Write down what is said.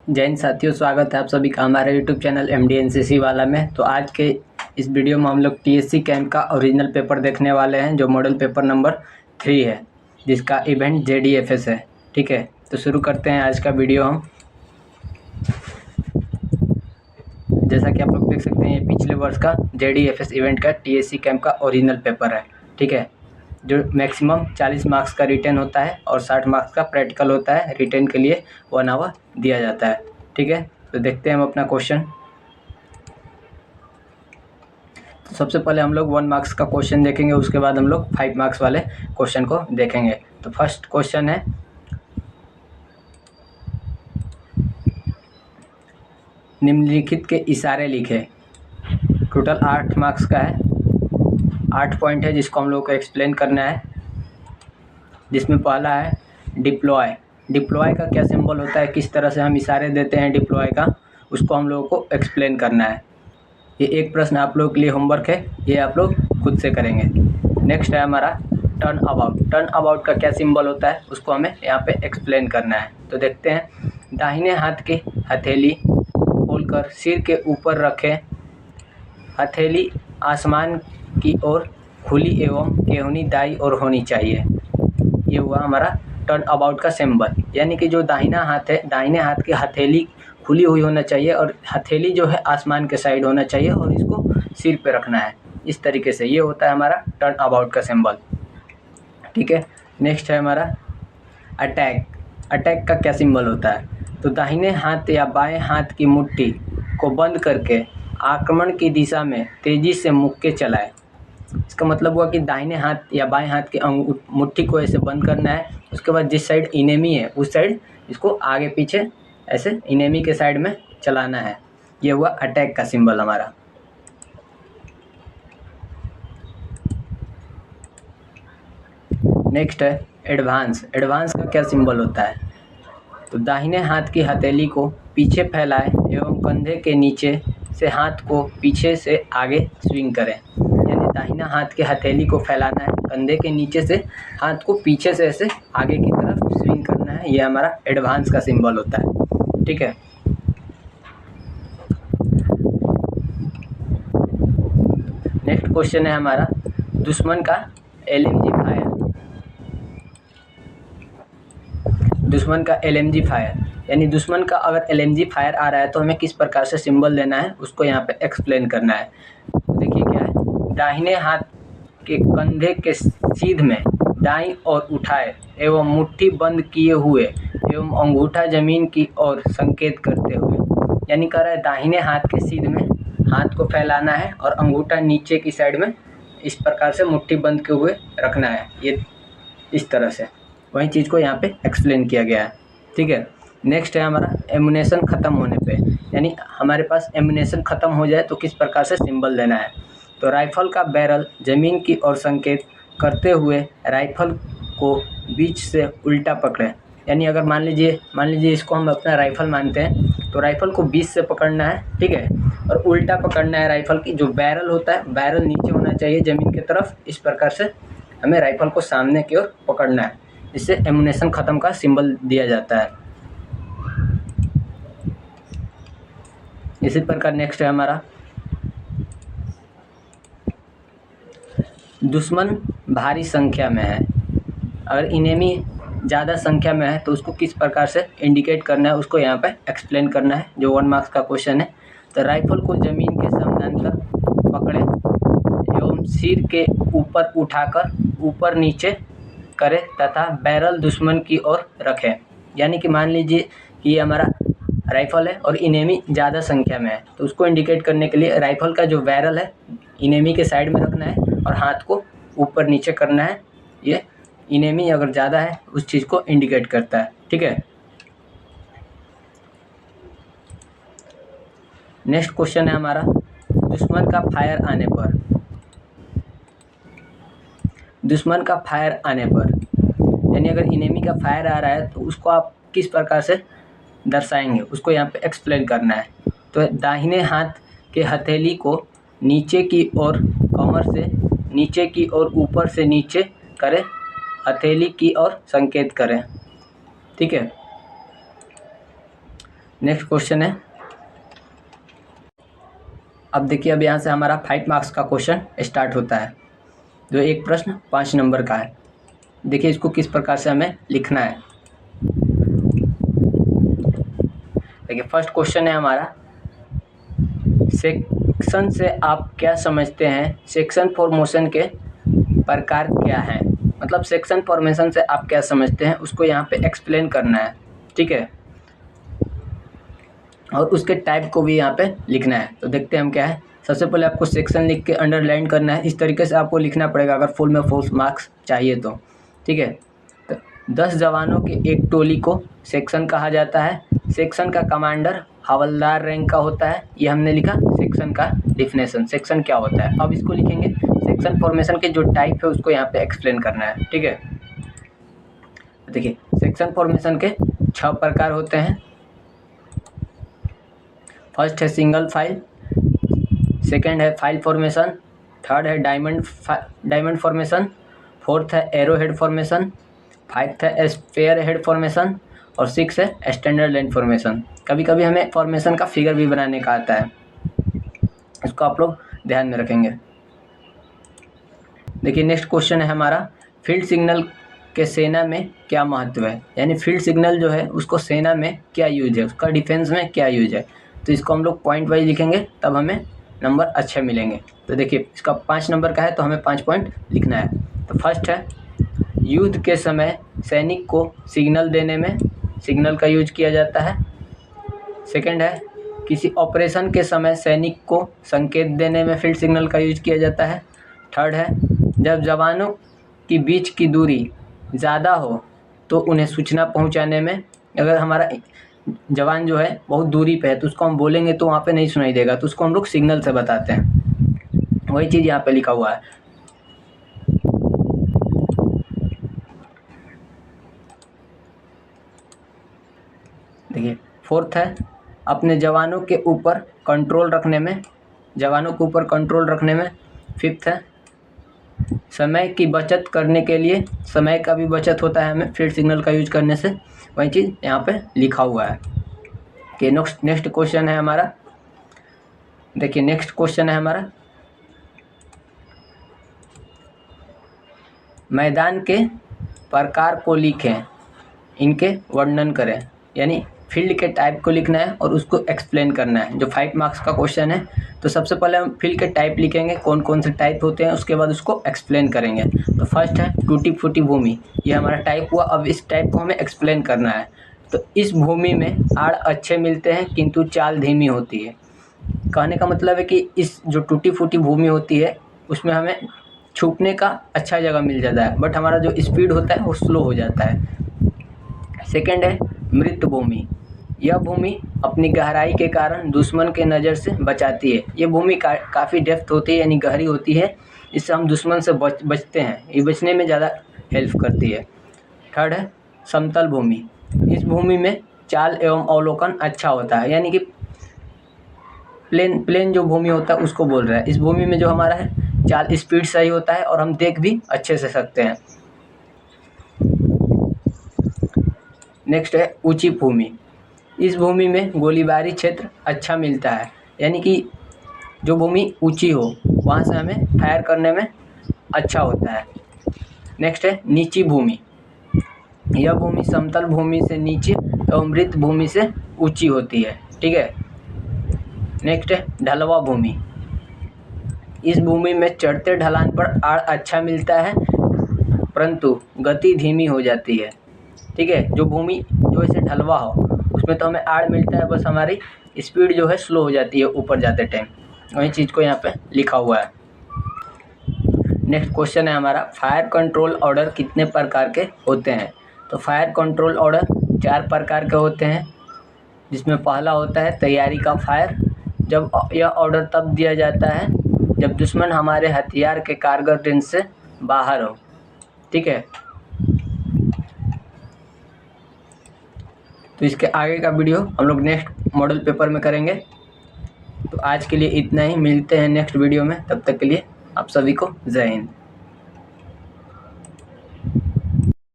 जय हिंद साथियों, स्वागत है आप सभी का हमारे यूट्यूब चैनल MD NCC वाला में। तो आज के इस वीडियो में हम लोग TSC कैंप का ओरिजिनल पेपर देखने वाले हैं, जो मॉडल पेपर नंबर 3 है, जिसका इवेंट JDFS है। ठीक है, तो शुरू करते हैं आज का वीडियो हम। जैसा कि आप लोग देख सकते हैं, ये पिछले वर्ष का JDFS इवेंट का TSC कैंप का ओरिजिनल पेपर है। ठीक है, जो मैक्सिमम 40 मार्क्स का रिटन होता है और 60 मार्क्स का प्रैक्टिकल होता है। रिटन के लिए 1 आवर दिया जाता है। ठीक है, तो देखते हैं हम अपना क्वेश्चन। तो सबसे पहले हम लोग 1 मार्क्स का क्वेश्चन देखेंगे, उसके बाद हम लोग 5 मार्क्स वाले क्वेश्चन को देखेंगे। तो फर्स्ट क्वेश्चन है, निम्नलिखित के इशारे लिखे। टोटल 8 मार्क्स का है, 8 पॉइंट है जिसको हम लोग को एक्सप्लेन करना है। जिसमें पहला है डिप्लॉय। डिप्लॉय का क्या सिंबल होता है, किस तरह से हम इशारे देते हैं डिप्लॉय का, उसको हम लोगों को एक्सप्लेन करना है। ये एक प्रश्न आप लोगों के लिए होमवर्क है, ये आप लोग खुद से करेंगे। नेक्स्ट है हमारा टर्न अबाउट। टर्न अबाउट का क्या सिंबल होता है, उसको हमें यहाँ पे एक्सप्लेन करना है। तो देखते हैं, दाहिने हाथ की हथेली खोलकर सिर के ऊपर रखें, हथेली आसमान की ओर खुली एवं केहूनी दाई ओर होनी चाहिए। ये हुआ हमारा टर्न अबाउट का सिंबल, यानी कि जो दाहिना हाथ है, दाहिने हाथ की हथेली खुली हुई होना चाहिए और हथेली जो है आसमान के साइड होना चाहिए और इसको सिर पे रखना है। इस तरीके से ये होता है हमारा टर्न अबाउट का सिंबल। ठीक है, नेक्स्ट है हमारा अटैक। अटैक का क्या सिंबल होता है, तो दाहिने हाथ या बाएं हाथ की मुट्ठी को बंद करके आक्रमण की दिशा में तेजी से मुक्के चलाए। इसका मतलब हुआ कि दाहिने हाथ या बाएं हाथ की मुट्ठी को ऐसे बंद करना है। उसके बाद जिस साइड इनेमी है उस साइड इसको आगे पीछे ऐसे इनेमी के साइड में चलाना है। ये हुआ अटैक का सिंबल हमारा। नेक्स्ट है एडवांस। एडवांस का क्या सिंबल होता है, तो दाहिने हाथ की हथेली को पीछे फैलाएं एवं कंधे के नीचे से हाथ को पीछे से आगे स्विंग करें। यानी दाहिना हाथ की हथेली को फैलाना है, कंधे के नीचे से हाथ को पीछे से ऐसे आगे की तरफ स्विंग करना है। ये हमारा एडवांस का सिंबल होता है। ठीक है, नेक्स्ट क्वेश्चन है हमारा दुश्मन का LMG फायर। दुश्मन का LMG फायर, यानी दुश्मन का अगर LMG फायर आ रहा है तो हमें किस प्रकार से सिंबल देना है, उसको यहाँ पे एक्सप्लेन करना है। देखिए क्या है, दाहिने हाथ के कंधे के सीध में दाईं ओर उठाए एवं मुट्ठी बंद किए हुए एवं अंगूठा जमीन की ओर संकेत करते हुए। यानी कह रहा है दाहिने हाथ के सीध में हाथ को फैलाना है और अंगूठा नीचे की साइड में इस प्रकार से मुट्ठी बंद किए हुए रखना है, ये इस तरह से। वही चीज़ को यहाँ पे एक्सप्लेन किया गया है। ठीक है, नेक्स्ट है हमारा एमुनेशन ख़त्म होने पे, यानी हमारे पास एमुनेशन ख़त्म हो जाए तो किस प्रकार से सिंबल देना है। तो राइफल का बैरल ज़मीन की ओर संकेत करते हुए राइफल को बीच से उल्टा पकड़ें। यानी अगर मान लीजिए इसको हम अपना राइफल मानते हैं, तो राइफल को बीच से पकड़ना है। ठीक है, और उल्टा पकड़ना है। राइफल की जो बैरल होता है, बैरल नीचे होना चाहिए ज़मीन की तरफ। इस प्रकार से हमें राइफल को सामने की ओर पकड़ना है, इससे एमुनेशन ख़त्म का सिंबल दिया जाता है। इसी प्रकार नेक्स्ट है हमारा दुश्मन भारी संख्या में है। अगर इनेमी ज़्यादा संख्या में है तो उसको किस प्रकार से इंडिकेट करना है, उसको यहाँ पे एक्सप्लेन करना है, जो 1 मार्क्स का क्वेश्चन है। तो राइफल को ज़मीन के समानांतर पकड़ें एवं सिर के ऊपर उठाकर ऊपर नीचे करें तथा बैरल दुश्मन की ओर रखें। यानी कि मान लीजिए कि ये हमारा राइफल है और इनेमी ज़्यादा संख्या में है, तो उसको इंडिकेट करने के लिए राइफल का जो बैरल है इनेमी के साइड में रखना है और हाथ को ऊपर नीचे करना है। ये इनेमी अगर ज़्यादा है उस चीज़ को इंडिकेट करता है। ठीक है, नेक्स्ट क्वेश्चन है हमारा दुश्मन का फायर आने पर। दुश्मन का फायर आने पर, यानी अगर इनेमी का फायर आ रहा है तो उसको आप किस प्रकार से दर्शाएंगे, उसको यहाँ पे एक्सप्लेन करना है। तो दाहिने हाथ के हथेली को नीचे की ओर कमर से नीचे की ओर ऊपर से नीचे करें, हथेली की ओर संकेत करें। ठीक है, नेक्स्ट क्वेश्चन है, अब देखिए अब यहाँ से हमारा 5 मार्क्स का क्वेश्चन स्टार्ट होता है, जो एक प्रश्न 5 नंबर का है। देखिए इसको किस प्रकार से हमें लिखना है। देखिए फर्स्ट क्वेश्चन है हमारा, सेक्शन से आप क्या समझते हैं, सेक्शन फॉर्मेशन के प्रकार क्या हैं। मतलब सेक्शन फॉर्मेशन से आप क्या समझते हैं उसको यहाँ पे एक्सप्लेन करना है, ठीक है, और उसके टाइप को भी यहाँ पे लिखना है। तो देखते हैं हम क्या है। सबसे पहले आपको सेक्शन लिख के अंडरलाइन करना है, इस तरीके से आपको लिखना पड़ेगा अगर फुल में फुल मार्क्स चाहिए तो, ठीक है। तो 10 जवानों की एक टोली को सेक्शन कहा जाता है। सेक्शन का कमांडर हवलदार रैंक का होता है। ये हमने लिखा सेक्शन का डिफिनेशन, सेक्शन क्या होता है। अब इसको लिखेंगे, सेक्शन फॉर्मेशन के जो टाइप है उसको यहाँ पे एक्सप्लेन करना है, ठीक है। देखिए सेक्शन फॉर्मेशन के 6 प्रकार होते हैं। फर्स्ट है सिंगल फाइल, सेकंड है फाइल फॉर्मेशन, थर्ड है डायमंड फॉर्मेशन, फोर्थ है एरो हेड फॉर्मेशन, फाइव्थ है स्फेयर हेड फॉर्मेशन और 6 है स्टैंडर्ड लाइन फॉर्मेशन। कभी कभी हमें फॉर्मेशन का फिगर भी बनाने का आता है, इसको आप लोग ध्यान में रखेंगे। देखिए नेक्स्ट क्वेश्चन है हमारा, फील्ड सिग्नल के सेना में क्या महत्व है। यानी फील्ड सिग्नल जो है उसको सेना में क्या यूज है, उसका डिफेंस में क्या यूज है। तो इसको हम लोग पॉइंट वाइज लिखेंगे, तब हमें नंबर अच्छे मिलेंगे। तो देखिए इसका 5 नंबर का है तो हमें 5 पॉइंट लिखना है। तो फर्स्ट है, युद्ध के समय सैनिक को सिग्नल देने में सिग्नल का यूज किया जाता है। सेकंड है, किसी ऑपरेशन के समय सैनिक को संकेत देने में फील्ड सिग्नल का यूज किया जाता है। थर्ड है, जब जवानों की बीच की दूरी ज़्यादा हो तो उन्हें सूचना पहुंचाने में, अगर हमारा जवान जो है बहुत दूरी पे है तो उसको हम बोलेंगे तो वहाँ पे नहीं सुनाई देगा, तो उसको हम लोग सिग्नल से बताते हैं। वही चीज़ यहाँ पे लिखा हुआ है। देखिए फोर्थ है, अपने जवानों के ऊपर कंट्रोल रखने में, जवानों के ऊपर कंट्रोल रखने में। फिफ्थ है, समय की बचत करने के लिए, समय का भी बचत होता है हमें फील्ड सिग्नल का यूज करने से। वही चीज़ यहाँ पे लिखा हुआ है कि नेक्स्ट क्वेश्चन है हमारा। देखिए नेक्स्ट क्वेश्चन है हमारा, मैदान के प्रकार को लिखें, इनके वर्णन करें। यानी फील्ड के टाइप को लिखना है और उसको एक्सप्लेन करना है, जो 5 मार्क्स का क्वेश्चन है। तो सबसे पहले हम फील्ड के टाइप लिखेंगे, कौन कौन से टाइप होते हैं, उसके बाद उसको एक्सप्लेन करेंगे। तो फर्स्ट है टूटी फूटी भूमि, ये हमारा टाइप हुआ। अब इस टाइप को हमें एक्सप्लेन करना है। तो इस भूमि में आड़ अच्छे मिलते हैं किंतु चाल धीमी होती है। कहने का मतलब है कि इस जो टूटी फूटी भूमि होती है उसमें हमें छुपने का अच्छा जगह मिल जाता है, बट हमारा जो स्पीड होता है वो स्लो हो जाता है। सेकंड है मृत भूमि, यह भूमि अपनी गहराई के कारण दुश्मन के नज़र से बचाती है। ये भूमि काफ़ी डेप्थ होती है, यानी गहरी होती है, इससे हम दुश्मन से बचते हैं, ये बचने में ज़्यादा हेल्प करती है। थर्ड है समतल भूमि, इस भूमि में चाल एवं अवलोकन अच्छा होता है। यानी कि प्लेन जो भूमि होता है उसको बोल रहा है। इस भूमि में जो हमारा है चाल स्पीड सही होता है और हम देख भी अच्छे से सकते हैं। नेक्स्ट है ऊंची भूमि, इस भूमि में गोलीबारी क्षेत्र अच्छा मिलता है। यानी कि जो भूमि ऊंची हो वहाँ से हमें फायर करने में अच्छा होता है। नेक्स्ट है नीची भूमि, यह भूमि समतल भूमि से नीचे एवं मृत भूमि से ऊंची होती है, ठीक है। नेक्स्ट है ढलवा भूमि, इस भूमि में चढ़ते ढलान पर आड़ अच्छा मिलता है परंतु गति धीमी हो जाती है, ठीक है। जो भूमि जो ऐसे ढलवा हो उसमें तो हमें आड़ मिलता है, बस हमारी स्पीड जो है स्लो हो जाती है ऊपर जाते टाइम। वही चीज़ को यहाँ पे लिखा हुआ है। नेक्स्ट क्वेश्चन है हमारा, फायर कंट्रोल ऑर्डर कितने प्रकार के होते हैं। तो फायर कंट्रोल ऑर्डर 4 प्रकार के होते हैं, जिसमें पहला होता है तैयारी का फायर। जब यह ऑर्डर तब दिया जाता है जब दुश्मन हमारे हथियार के कारगर रेंज से बाहर हो, ठीक है। तो इसके आगे का वीडियो हम लोग नेक्स्ट मॉडल पेपर में करेंगे। तो आज के लिए इतना ही, मिलते हैं नेक्स्ट वीडियो में, तब तक के लिए आप सभी को जय हिंद।